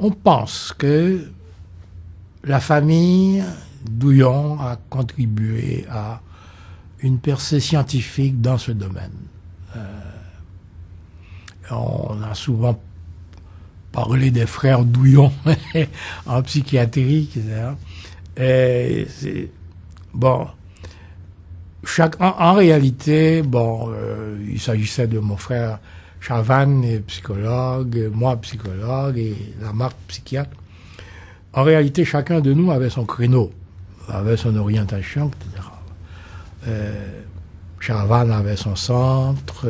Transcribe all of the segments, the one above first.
On pense que la famille Douillon a contribué à une percée scientifique dans ce domaine. On a souvent parlé des frères Douillon en psychiatrie, etc. Bon, en réalité, il s'agissait de mon frère Chavannes, psychologue, moi psychologue et Lamarck psychiatre. En réalité, chacun de nous avait son créneau, avait son orientation, etc. Chavannes avait son centre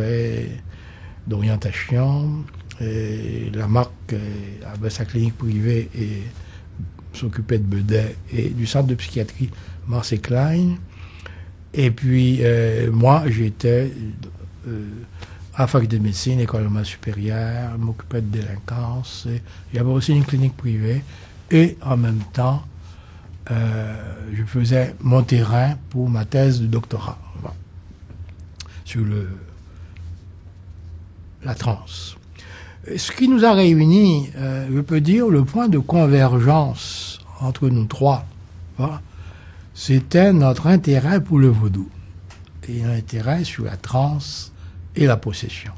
d'orientation, et Lamarck avait sa clinique privée et s'occupait de Bedet et du centre de psychiatrie Mars et Klein. Et puis, moi, j'étais à la faculté de médecine, école normale supérieure, m'occupais de délinquance. J'avais aussi une clinique privée. Et en même temps, je faisais mon terrain pour ma thèse de doctorat sur la transe. Ce qui nous a réunis, je peux dire, le point de convergence entre nous trois, c'était notre intérêt pour le vaudou et un intérêt sur la transe et la possession.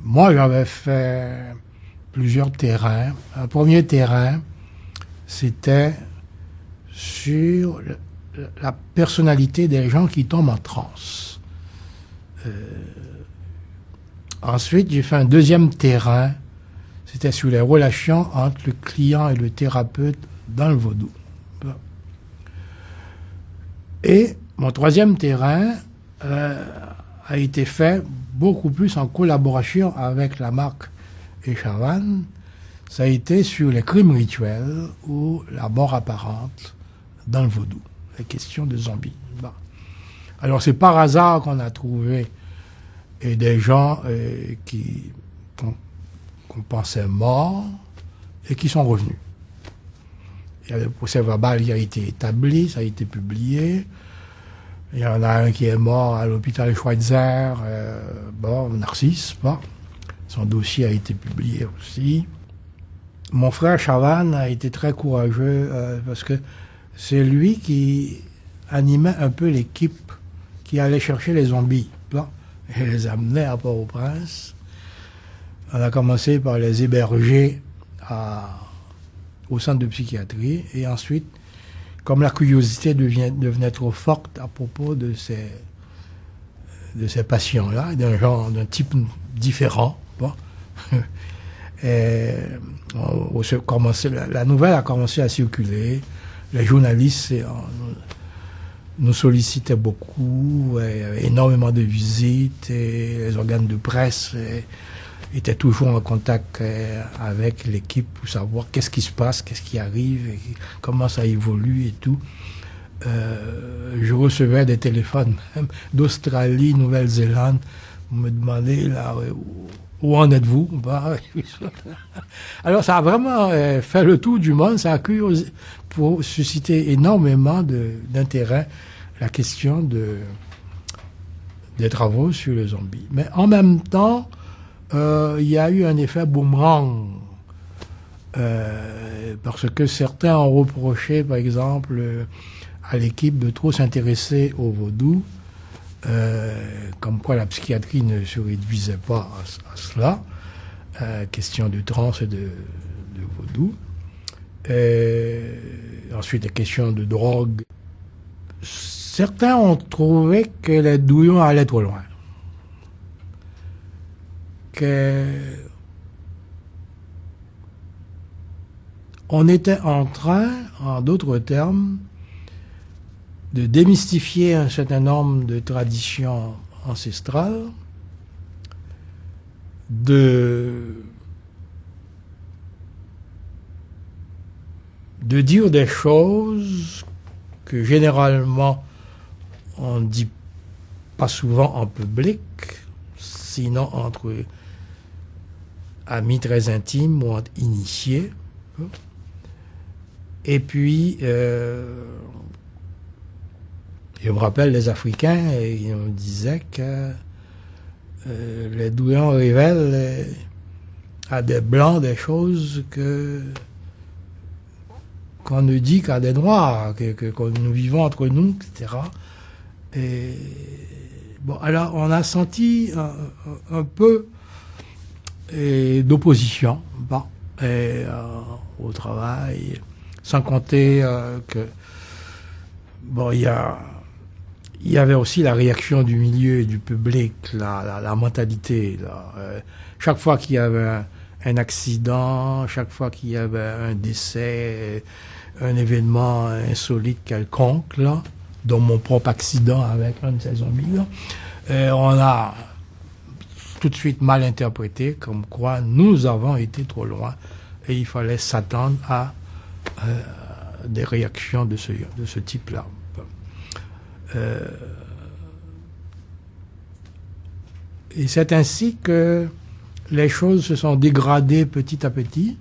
Moi, j'avais fait plusieurs terrains. Un premier terrain, c'était sur la personnalité des gens qui tombent en transe. Ensuite, j'ai fait un deuxième terrain, c'était sur les relations entre le client et le thérapeute dans le vaudou. Et mon troisième terrain a été fait beaucoup plus en collaboration avec Lamarck et Chavannes. Ça a été sur les crimes rituels ou la mort apparente dans le vaudou, la question de zombies. Alors c'est par hasard qu'on a trouvé des gens qu'on pensait morts et qui sont revenus. Il y a le procès verbal qui a été établi, ça a été publié. Il y en a un qui est mort à l'hôpital Schweitzer, Narcisse. Son dossier a été publié aussi. Mon frère Chavannes a été très courageux parce que c'est lui qui animait un peu l'équipe qui allait chercher les zombies et les amenait à Port-au-Prince. On a commencé par les héberger au centre de psychiatrie et ensuite, comme la curiosité devenait trop forte à propos de ces patients-là, d'un type différent, et la nouvelle a commencé à circuler. Les journalistes nous sollicitaient beaucoup, il y avait énormément de visites, et les organes de presse étaient toujours en contact avec l'équipe pour savoir qu'est-ce qui se passe, qu'est-ce qui arrive, et comment ça évolue et tout. Je recevais des téléphones même d'Australie, Nouvelle-Zélande, pour me demander là, où en êtes-vous? Alors ça a vraiment fait le tour du monde, ça a pour susciter énormément d'intérêt la question des travaux sur les zombies. Mais en même temps, il y a eu un effet boomerang, parce que certains ont reproché, par exemple, à l'équipe de trop s'intéresser au vaudou, comme quoi la psychiatrie ne se réduisait pas à cela, question de transe et de vaudou. Ensuite, les questions de drogue. Certains ont trouvé que les Douillons allaient trop loin. On était en train, en d'autres termes, de démystifier un certain nombre de traditions ancestrales, de dire des choses que généralement on ne dit pas souvent en public, sinon entre amis très intimes ou entre initiés. Et puis, je me rappelle les Africains, ils me disaient que les Douillons révèlent à des blancs des choses qu'on ne dit qu'à des noirs, que nous vivons entre nous, etc. Et bon, alors on a senti un peu d'opposition, bon, au travail, sans compter que bon, il y avait aussi la réaction du milieu et du public, la mentalité. Là. Chaque fois qu'il y avait un accident, chaque fois qu'il y avait un décès, un événement insolite quelconque, là, dont mon propre accident avec un de ses amis, là, on a tout de suite mal interprété, comme quoi nous avons été trop loin et il fallait s'attendre à des réactions de ce type-là. Et c'est ainsi que les choses se sont dégradées petit à petit.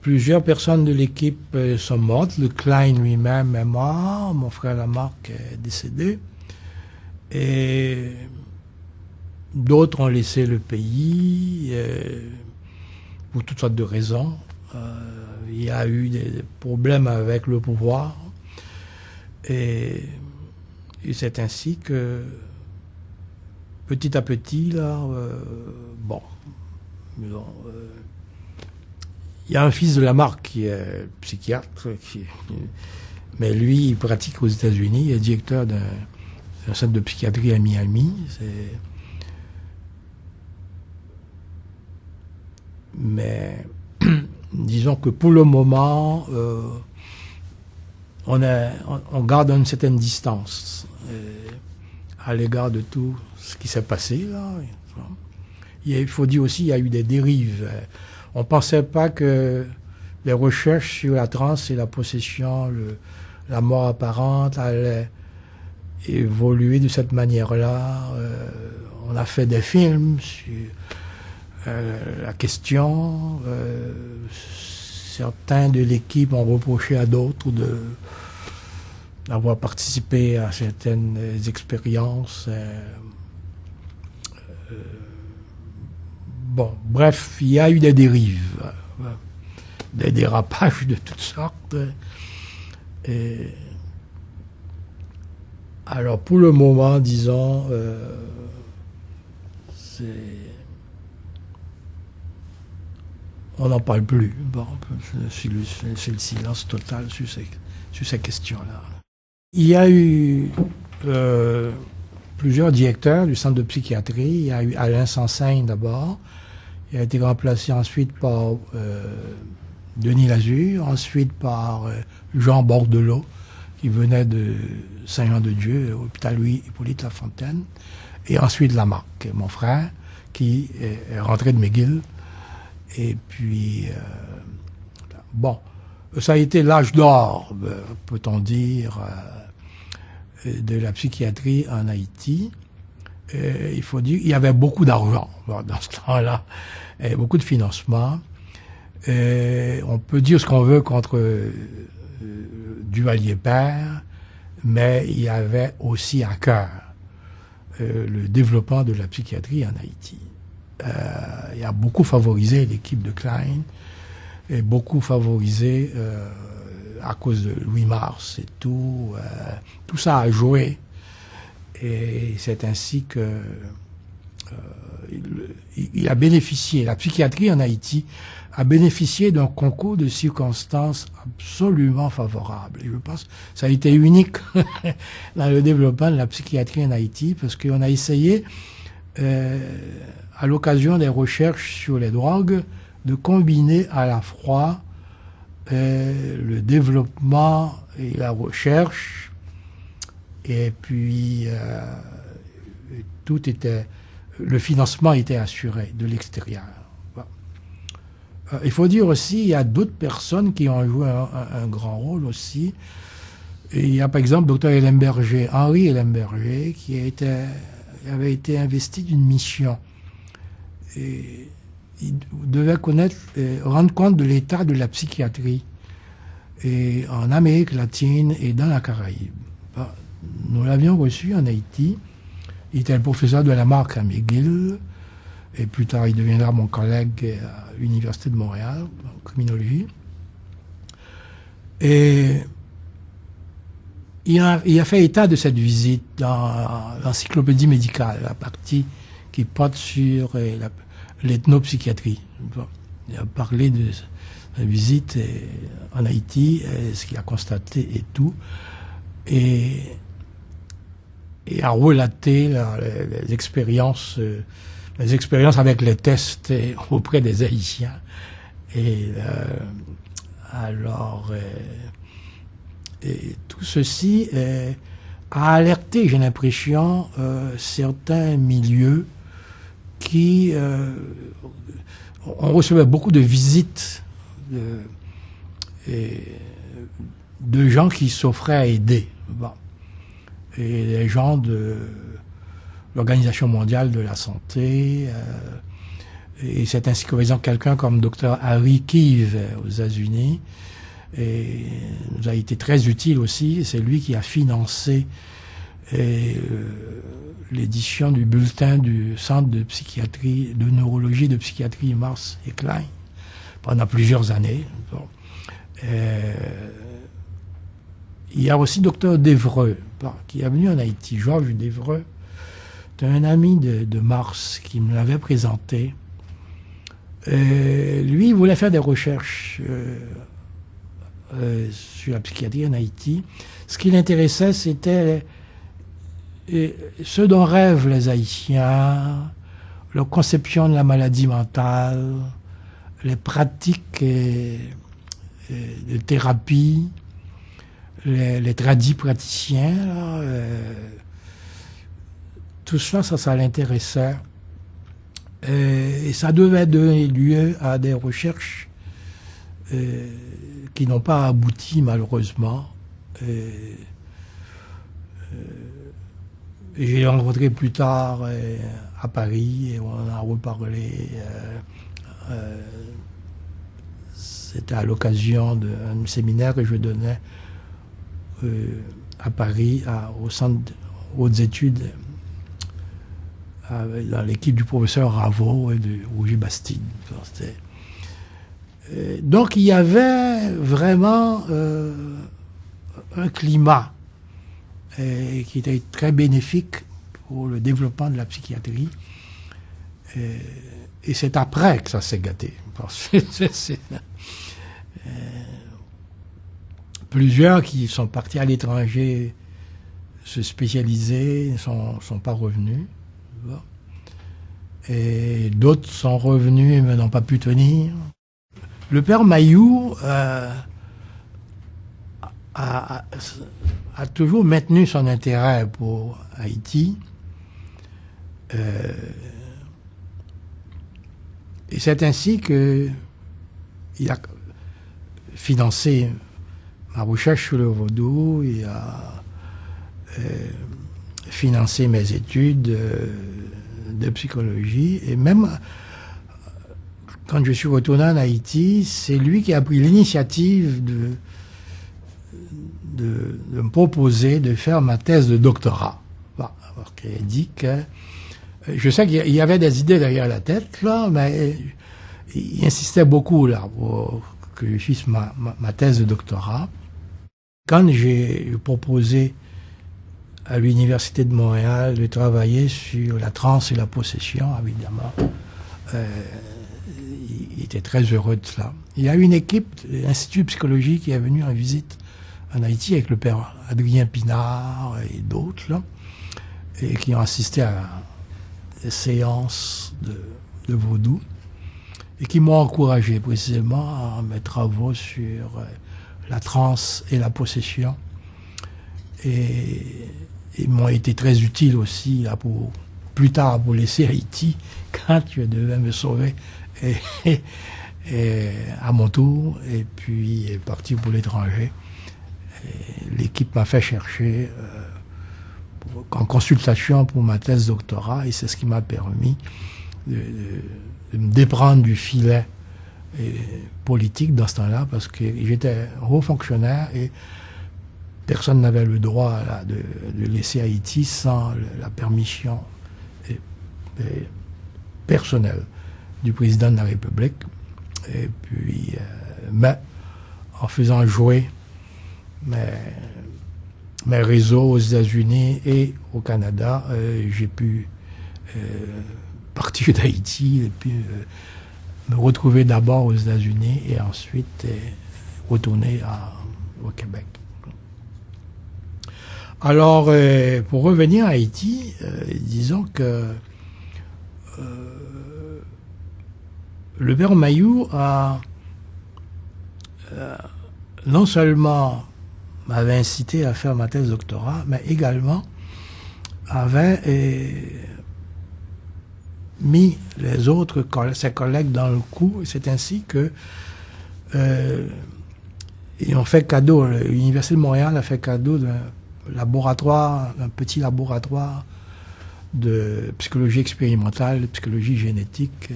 Plusieurs personnes de l'équipe sont mortes. Le Klein lui-même est mort. Mon frère Lamarck est décédé. Et d'autres ont laissé le pays pour toutes sortes de raisons. Il y a eu des problèmes avec le pouvoir. Et c'est ainsi que, petit à petit, là, il y a un fils de Lamarck qui est psychiatre, mais lui, il pratique aux États-Unis, il est directeur d'un centre de psychiatrie à Miami. Mais disons que pour le moment, on garde une certaine distance à l'égard de tout ce qui s'est passé là. Il faut dire aussi qu'il y a eu des dérives. On ne pensait pas que les recherches sur la transe et la possession, la mort apparente allaient évoluer de cette manière-là. On a fait des films sur la question. Certains de l'équipe ont reproché à d'autres d'avoir participé à certaines expériences. Bon, bref, il y a eu des dérives, des dérapages de toutes sortes. Alors, pour le moment, disons, on n'en parle plus. Bon, c'est le silence total sur ces questions-là. Il y a eu plusieurs directeurs du centre de psychiatrie. Il y a eu Alain Sanseigne d'abord. Il a été remplacé ensuite par Denis Lazure, ensuite par Jean Bordelot, qui venait de Saint-Jean-de-Dieu, hôpital Louis-Hippolyte Lafontaine, et ensuite Lamarck, mon frère, qui est rentré de McGill. Et puis, bon, ça a été l'âge d'or, peut-on dire, de la psychiatrie en Haïti. Il faut dire qu'il y avait beaucoup d'argent dans ce temps-là, et beaucoup de financement. On peut dire ce qu'on veut contre Duvalier père, mais il y avait aussi à cœur le développement de la psychiatrie en Haïti. Il a beaucoup favorisé l'équipe de Klein, et beaucoup favorisé à cause de Louis Mars et tout. Tout ça a joué. Et c'est ainsi que il a bénéficié, la psychiatrie en Haïti a bénéficié d'un concours de circonstances absolument favorable. Et je pense que ça a été unique dans le développement de la psychiatrie en Haïti, parce qu'on a essayé, à l'occasion des recherches sur les drogues, de combiner à la fois le développement et la recherche, et puis tout était, le financement était assuré de l'extérieur. Il faut dire aussi, il y a d'autres personnes qui ont joué un grand rôle aussi. Et il y a par exemple Dr Hellemberger, Henri Hellemberger, qui avait été investi d'une mission. Et il devait rendre compte de l'état de la psychiatrie et en Amérique latine et dans la Caraïbe. Nous l'avions reçu en Haïti. Il était le professeur de Lamarck à McGill. Et plus tard, il deviendra mon collègue à l'Université de Montréal, en criminologie. Et il a fait état de cette visite dans l'encyclopédie médicale, la partie qui porte sur l'ethnopsychiatrie. Il a parlé de sa visite en Haïti, ce qu'il a constaté et tout. Et a relaté les expériences avec les tests auprès des Haïtiens. Et et tout ceci a alerté, j'ai l'impression, certains milieux qui on recevait beaucoup de visites de gens qui s'offraient à aider. Bon. Et les gens de l'Organisation mondiale de la santé. Et c'est ainsi que, par exemple, quelqu'un comme Dr. Harry Kive aux États-Unis nous a été très utile aussi. C'est lui qui a financé l'édition du bulletin du Centre de psychiatrie, de neurologie de psychiatrie Mars et Klein pendant plusieurs années. Bon. Il y a aussi Dr. Devreux qui est venu en Haïti. Georges Devreux, c'est un ami de Mars qui me l'avait présenté. Lui, il voulait faire des recherches sur la psychiatrie en Haïti. Ce qui l'intéressait, c'était ce dont rêvent les Haïtiens, leur conception de la maladie mentale, les pratiques de thérapie, les tradis praticiens, tout ça, ça l'intéressait. Et ça devait donner lieu à des recherches qui n'ont pas abouti, malheureusement. J'ai rencontré plus tard à Paris et on en a reparlé. C'était à l'occasion d'un séminaire que je donnais à Paris, au Centre de hautes études, dans l'équipe du professeur Raveau et de Roger Bastide. Donc il y avait vraiment un climat qui était très bénéfique pour le développement de la psychiatrie. Et c'est après que ça s'est gâté. Plusieurs qui sont partis à l'étranger se spécialiser ne sont pas revenus. Et d'autres sont revenus mais n'ont pas pu tenir. Le père Mayou a toujours maintenu son intérêt pour Haïti. Et c'est ainsi qu'il a financé ma recherche sur le vaudou, il a financé mes études de psychologie. Et même quand je suis retourné en Haïti, c'est lui qui a pris l'initiative de me proposer de faire ma thèse de doctorat. Bon, alors qu'il a dit que... Je sais qu'il y avait des idées derrière la tête, là, mais il insistait beaucoup là pour que je fasse ma thèse de doctorat. Quand j'ai proposé à l'Université de Montréal de travailler sur la transe et la possession, évidemment, il était très heureux de cela. Il y a une équipe de l'Institut de psychologie qui est venue en visite en Haïti avec le père Adrien Pinard et d'autres, là, et qui ont assisté à des séances de vaudou et qui m'ont encouragé précisément à mes travaux sur la transe et la possession. Et ils m'ont été très utiles aussi là, plus tard pour laisser Haïti quand je devais me sauver et à mon tour, et puis partir pour l'étranger. L'équipe m'a fait chercher en consultation pour ma thèse doctorat, et c'est ce qui m'a permis de me déprendre du filet politique dans ce temps-là, parce que j'étais haut fonctionnaire et personne n'avait le droit là, de laisser Haïti sans la permission personnel du président de la République. Et puis, mais en faisant jouer mes réseaux aux États-Unis et au Canada, j'ai pu partir d'Haïti et puis me retrouver d'abord aux États-Unis et ensuite retourner au Québec. Alors, pour revenir à Haïti, disons que le père Mayou a non seulement m'avait incité à faire ma thèse doctorat, mais également avait mis les autres, ses collègues dans le coup. C'est ainsi que ils ont fait cadeau, l'Université de Montréal a fait cadeau d'un laboratoire, un petit laboratoire de psychologie expérimentale, de psychologie génétique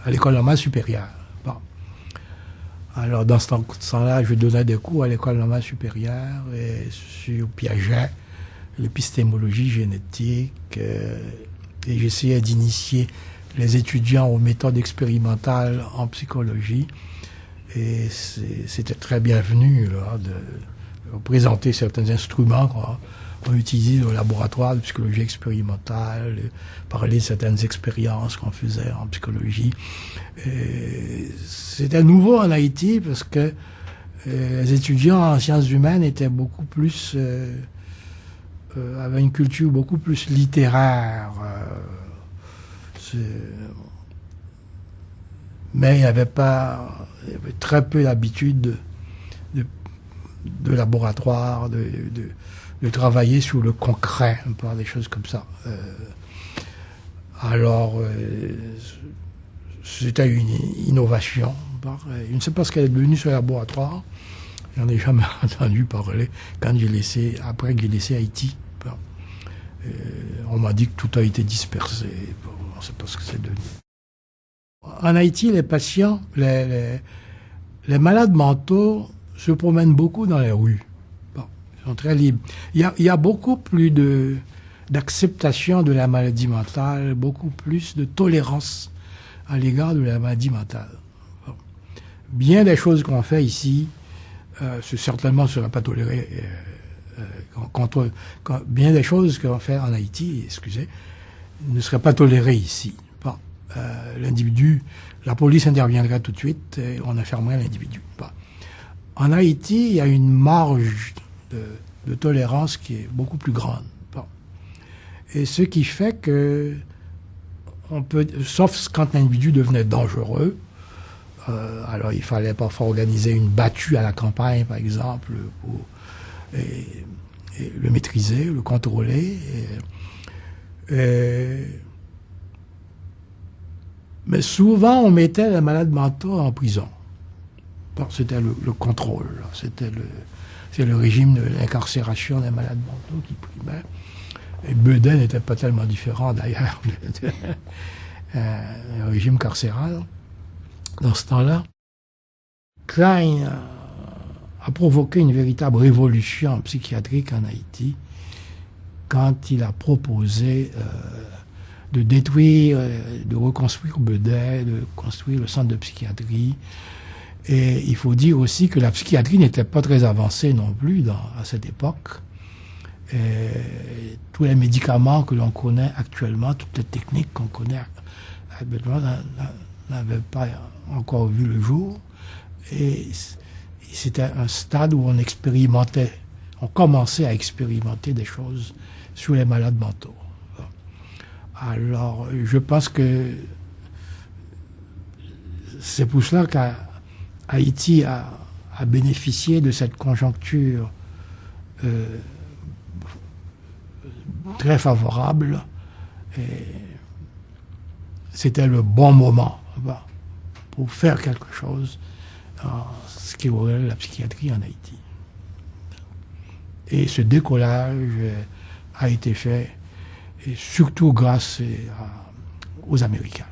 à l'école normale supérieure. Bon. Alors, dans ce temps-là, je donnais des cours à l'école normale supérieure et sur Piaget, l'épistémologie génétique, et j'essayais d'initier les étudiants aux méthodes expérimentales en psychologie. Et c'était très bienvenu là, de présenter certains instruments qu'on utilise au laboratoire de psychologie expérimentale, parler de certaines expériences qu'on faisait en psychologie. C'était nouveau en Haïti parce que les étudiants en sciences humaines étaient beaucoup plus avaient une culture beaucoup plus littéraire. Mais il y avait très peu d'habitude de laboratoire, de travailler sur le concret, par des choses comme ça. Alors, c'était une innovation. Je ne sais pas ce qu'elle est devenue ce laboratoire. J'en ai jamais entendu parler après que j'ai laissé Haïti. On m'a dit que tout a été dispersé. On ne sait pas ce que c'est devenu. En Haïti, les patients, les malades mentaux se promènent beaucoup dans les rues. Bon, ils sont très libres. Il y a beaucoup plus d'acceptation de la maladie mentale, beaucoup plus de tolérance à l'égard de la maladie mentale. Bon. Bien des choses qu'on fait ici, certainement ne sera pas toléré. Bien des choses qu'on fait en Haïti, ne seraient pas tolérées ici. Bon. L'individu, la police interviendrait tout de suite et on enfermerait l'individu. Bon. En Haïti, il y a une marge de tolérance qui est beaucoup plus grande. Bon. Et ce qui fait que sauf quand l'individu devenait dangereux, alors il fallait parfois organiser une battue à la campagne, par exemple, pour et le maîtriser, le contrôler. Mais souvent, on mettait les malades mentaux en prison. Bon, c'était le contrôle. C'est le régime de l'incarcération des malades mentaux qui primait. Et Beudin n'était pas tellement différent, d'ailleurs, du régime carcéral. Dans ce temps-là, Klein a provoqué une véritable révolution psychiatrique en Haïti quand il a proposé de détruire, de reconstruire Beudin, de construire le centre de psychiatrie. Et il faut dire aussi que la psychiatrie n'était pas très avancée non plus à cette époque. Et tous les médicaments que l'on connaît actuellement, toutes les techniques qu'on connaît actuellement n'avaient pas encore vu le jour. Et c'était un stade où on commençait à expérimenter des choses sur les malades mentaux. Alors, je pense que c'est pour cela qu'Haïti a bénéficié de cette conjoncture très favorable. Et c'était le bon moment pour faire quelque chose en ce qui aurait la psychiatrie en Haïti. Et ce décollage a été fait, et surtout grâce aux Américains.